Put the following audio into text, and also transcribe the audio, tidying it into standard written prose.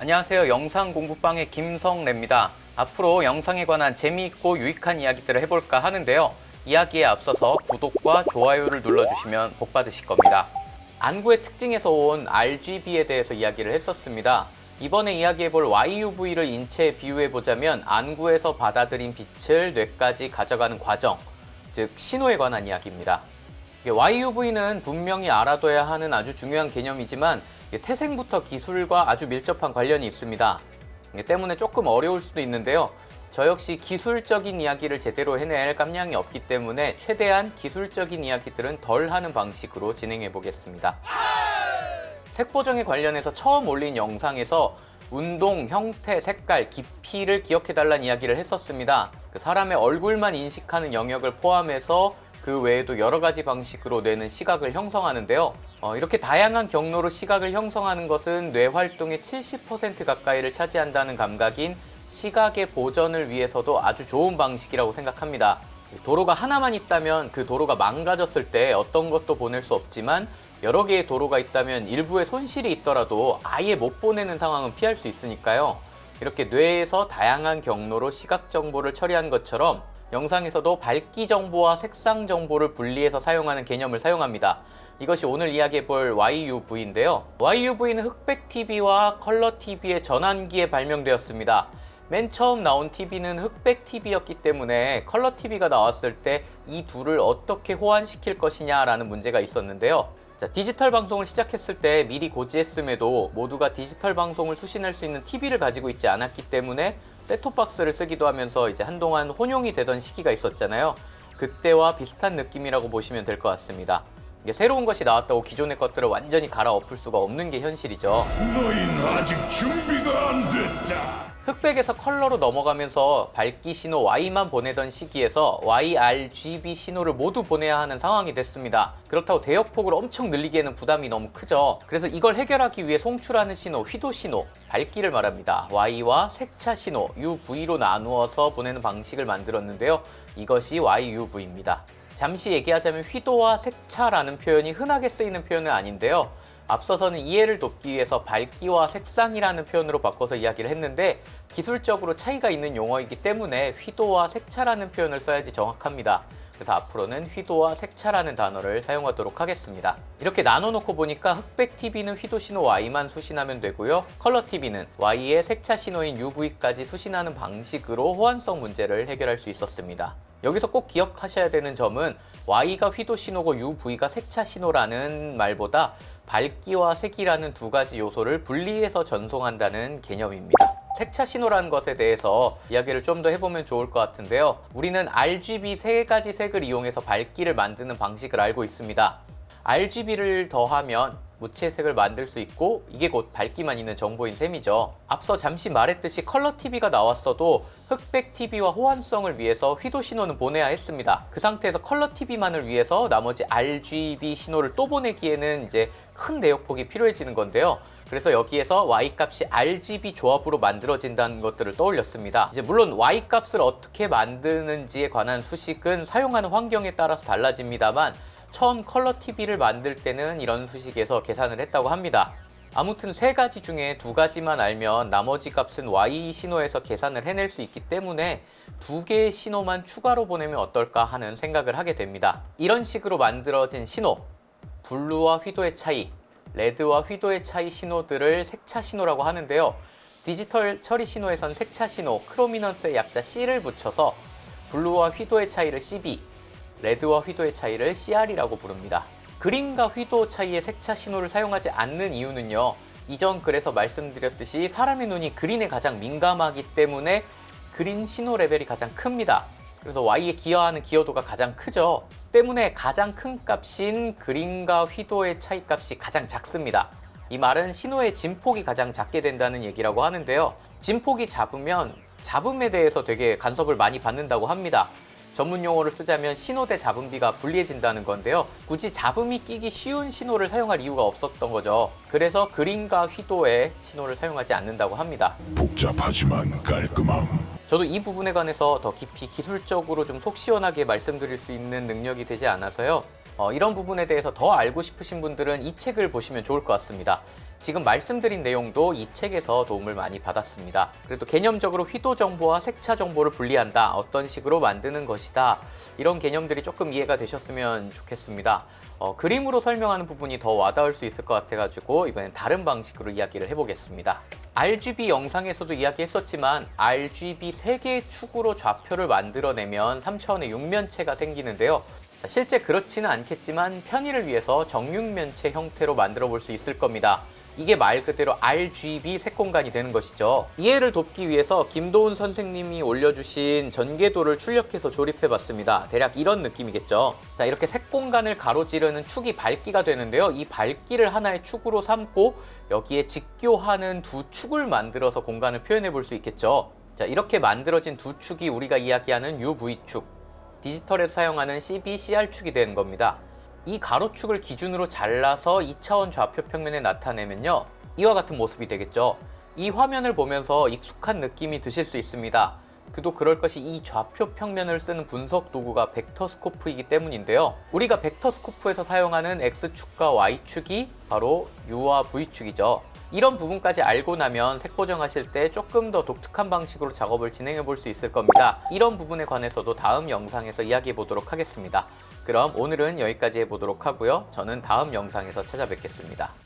안녕하세요. 영상공부방의 김성래입니다. 앞으로 영상에 관한 재미있고 유익한 이야기들을 해볼까 하는데요. 이야기에 앞서서 구독과 좋아요를 눌러주시면 복 받으실 겁니다. 안구의 특징에서 온 RGB에 대해서 이야기를 했었습니다. 이번에 이야기해볼 YUV를 인체에 비유해보자면 안구에서 받아들인 빛을 뇌까지 가져가는 과정, 즉 신호에 관한 이야기입니다. YUV는 분명히 알아둬야 하는 아주 중요한 개념이지만 태생부터 기술과 아주 밀접한 관련이 있습니다. 때문에 조금 어려울 수도 있는데요. 저 역시 기술적인 이야기를 제대로 해낼 깜냥이 없기 때문에 최대한 기술적인 이야기들은 덜 하는 방식으로 진행해 보겠습니다. 색보정에 관련해서 처음 올린 영상에서 운동, 형태, 색깔, 깊이를 기억해달라는 이야기를 했었습니다. 사람의 얼굴만 인식하는 영역을 포함해서 그 외에도 여러 가지 방식으로 뇌는 시각을 형성하는데요. 이렇게 다양한 경로로 시각을 형성하는 것은 뇌 활동의 70% 가까이를 차지한다는 감각인 시각의 보전을 위해서도 아주 좋은 방식이라고 생각합니다. 도로가 하나만 있다면 그 도로가 망가졌을 때 어떤 것도 보낼 수 없지만 여러 개의 도로가 있다면 일부의 손실이 있더라도 아예 못 보내는 상황은 피할 수 있으니까요. 이렇게 뇌에서 다양한 경로로 시각 정보를 처리한 것처럼 영상에서도 밝기 정보와 색상 정보를 분리해서 사용하는 개념을 사용합니다. 이것이 오늘 이야기해볼 YUV인데요. YUV는 흑백 TV와 컬러 TV의 전환기에 발명되었습니다. 맨 처음 나온 TV는 흑백 TV였기 때문에 컬러 TV가 나왔을 때 이 둘을 어떻게 호환시킬 것이냐라는 문제가 있었는데요. 디지털 방송을 시작했을 때 미리 고지했음에도 모두가 디지털 방송을 수신할 수 있는 TV를 가지고 있지 않았기 때문에 셋톱박스를 쓰기도 하면서 이제 한동안 혼용이 되던 시기가 있었잖아요. 그때와 비슷한 느낌이라고 보시면 될 것 같습니다. 새로운 것이 나왔다고 기존의 것들을 완전히 갈아엎을 수가 없는 게 현실이죠. 너희는 아직 준비가 안 됐다. 흑백에서 컬러로 넘어가면서 밝기 신호 Y만 보내던 시기에서 YRGB 신호를 모두 보내야 하는 상황이 됐습니다. 그렇다고 대역폭을 엄청 늘리기에는 부담이 너무 크죠. 그래서 이걸 해결하기 위해 송출하는 신호, 휘도 신호, 밝기를 말합니다. Y와 색차 신호, UV로 나누어서 보내는 방식을 만들었는데요. 이것이 YUV입니다. 잠시 얘기하자면 휘도와 색차라는 표현이 흔하게 쓰이는 표현은 아닌데요. 앞서서는 이해를 돕기 위해서 밝기와 색상이라는 표현으로 바꿔서 이야기를 했는데 기술적으로 차이가 있는 용어이기 때문에 휘도와 색차라는 표현을 써야지 정확합니다. 그래서 앞으로는 휘도와 색차라는 단어를 사용하도록 하겠습니다. 이렇게 나눠놓고 보니까 흑백 TV는 휘도 신호 Y만 수신하면 되고요. 컬러 TV는 Y의 색차 신호인 UV까지 수신하는 방식으로 호환성 문제를 해결할 수 있었습니다. 여기서 꼭 기억하셔야 되는 점은 Y가 휘도 신호고 UV가 색차 신호라는 말보다 밝기와 색이라는 두 가지 요소를 분리해서 전송한다는 개념입니다. 색차 신호라는 것에 대해서 이야기를 좀 더 해보면 좋을 것 같은데요. 우리는 RGB 세 가지 색을 이용해서 밝기를 만드는 방식을 알고 있습니다. RGB를 더하면 무채색을 만들 수 있고 이게 곧 밝기만 있는 정보인 셈이죠. 앞서 잠시 말했듯이 컬러 TV가 나왔어도 흑백 TV와 호환성을 위해서 휘도 신호는 보내야 했습니다. 그 상태에서 컬러 TV만을 위해서 나머지 RGB 신호를 또 보내기에는 이제 큰 대역폭이 필요해지는 건데요. 그래서 여기에서 Y값이 RGB 조합으로 만들어진다는 것들을 떠올렸습니다. 이제 물론 Y값을 어떻게 만드는지에 관한 수식은 사용하는 환경에 따라서 달라집니다만 처음 컬러 TV를 만들 때는 이런 수식에서 계산을 했다고 합니다. 아무튼 세 가지 중에 두 가지만 알면 나머지 값은 Y 신호에서 계산을 해낼 수 있기 때문에 두 개의 신호만 추가로 보내면 어떨까 하는 생각을 하게 됩니다. 이런 식으로 만들어진 신호, 블루와 휘도의 차이, 레드와 휘도의 차이 신호들을 색차 신호라고 하는데요. 디지털 처리 신호에선 색차 신호, 크로미넌스의 약자 C를 붙여서 블루와 휘도의 차이를 CB, 레드와 휘도의 차이를 CR이라고 부릅니다. 그린과 휘도 차이의 색차 신호를 사용하지 않는 이유는요. 이전 글에서 말씀드렸듯이 사람의 눈이 그린에 가장 민감하기 때문에 그린 신호 레벨이 가장 큽니다. 그래서 Y에 기여하는 기여도가 가장 크죠. 때문에 가장 큰 값인 그린과 휘도의 차이 값이 가장 작습니다. 이 말은 신호의 진폭이 가장 작게 된다는 얘기라고 하는데요. 진폭이 작으면 잡음에 대해서 되게 간섭을 많이 받는다고 합니다. 전문 용어를 쓰자면 신호 대 잡음비가 불리해진다는 건데요. 굳이 잡음이 끼기 쉬운 신호를 사용할 이유가 없었던 거죠. 그래서 그린과 휘도의 신호를 사용하지 않는다고 합니다. 복잡하지만 깔끔함. 저도 이 부분에 관해서 더 깊이 기술적으로 좀 속 시원하게 말씀드릴 수 있는 능력이 되지 않아서요. 이런 부분에 대해서 더 알고 싶으신 분들은 이 책을 보시면 좋을 것 같습니다. 지금 말씀드린 내용도 이 책에서 도움을 많이 받았습니다. 그래도 개념적으로 휘도 정보와 색차 정보를 분리한다, 어떤 식으로 만드는 것이다, 이런 개념들이 조금 이해가 되셨으면 좋겠습니다. 그림으로 설명하는 부분이 더 와닿을 수 있을 것 같아가지고 이번엔 다른 방식으로 이야기를 해보겠습니다. RGB 영상에서도 이야기했었지만 RGB 3개의 축으로 좌표를 만들어내면 3차원의 육면체가 생기는데요. 실제 그렇지는 않겠지만 편의를 위해서 정육면체 형태로 만들어 볼 수 있을 겁니다. 이게 말 그대로 RGB 색공간이 되는 것이죠. 이해를 돕기 위해서 김도훈 선생님이 올려주신 전개도를 출력해서 조립해봤습니다. 대략 이런 느낌이겠죠. 자, 이렇게 색공간을 가로지르는 축이 밝기가 되는데요. 이 밝기를 하나의 축으로 삼고 여기에 직교하는 두 축을 만들어서 공간을 표현해 볼 수 있겠죠. 자, 이렇게 만들어진 두 축이 우리가 이야기하는 UV축, 디지털에서 사용하는 CB-CR축이 되는 겁니다. 이 가로축을 기준으로 잘라서 2차원 좌표 평면에 나타내면요, 이와 같은 모습이 되겠죠. 이 화면을 보면서 익숙한 느낌이 드실 수 있습니다. 그도 그럴 것이 이 좌표 평면을 쓰는 분석 도구가 벡터스코프이기 때문인데요. 우리가 벡터스코프에서 사용하는 X축과 Y축이 바로 U와 V축이죠. 이런 부분까지 알고 나면 색 보정하실 때 조금 더 독특한 방식으로 작업을 진행해 볼 수 있을 겁니다. 이런 부분에 관해서도 다음 영상에서 이야기해 보도록 하겠습니다. 그럼 오늘은 여기까지 해보도록 하고요. 저는 다음 영상에서 찾아뵙겠습니다.